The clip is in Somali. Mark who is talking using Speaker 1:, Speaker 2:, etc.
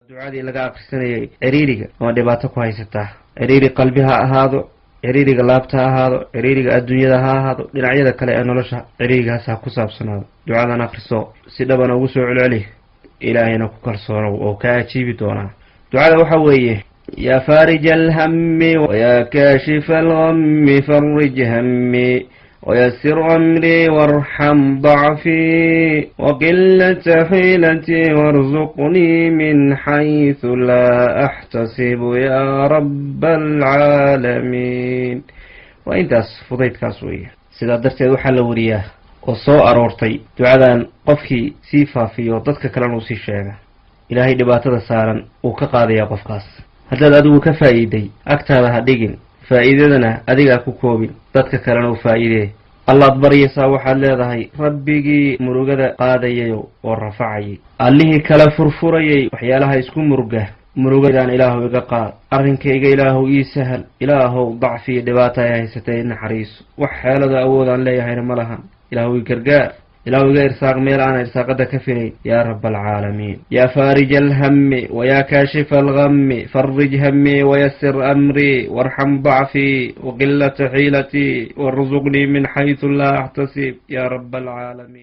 Speaker 1: ducadii laga akhrisanayay ciriiriga oo dhibaato ku haysataa ciriiri qalbi ha ahaado ciriiriga laabta ha ahaado ciriiriga adduunyada ha ahaado dhinacyada kale ee nolosha ciriirigaas ha ku saabsanaado ducadan akhriso si dhabana ugu soo celceli ilaahayna ku kalsoonow oo ka ajiibi doonaa ducada waxa weeye يا فارج الهم ويا كاشف الغم فرج همي ويسر أمري وارحم ضعفي وقلة حيلتي وارزقني من حيث لا أحتسب يا رب العالمين. وإنت فضيت كاسوية سيدا درتي دوحا لورياه وصو أرورتي دعاdan qofkii sii faafiyo dadka kalena uu sii sheega ilaahay dhibaatada saaran uu ka qaadaya qofkaas haddaad adigu ka faa'iiday agtaada ha dhigin faa'iidadana adigaa ku koobin dadka kalena u faa'iidee allaad baryaysaa waxaad leedahay rabbigii murugada qaadayayo oo rafacayay allihii kala furfurayay waxyaalaha isku murugadaan ilaahu iga qaad arrinkayga ilaahu ii sahal ilaahow dacfi iyo dhibaata ay haysatay naxariiso wax xeelada awoodaan leeyahayna ma lahan ilaahu ii gargaar إلهي غير إرساق ميلانا إرساق دكفني يا رب العالمين. يا فارج الهم ويا كاشف الغم فرج همي ويسر أمري وارحم ضعفي وقلة حيلتي وارزقني من حيث لا أحتسب يا رب العالمين.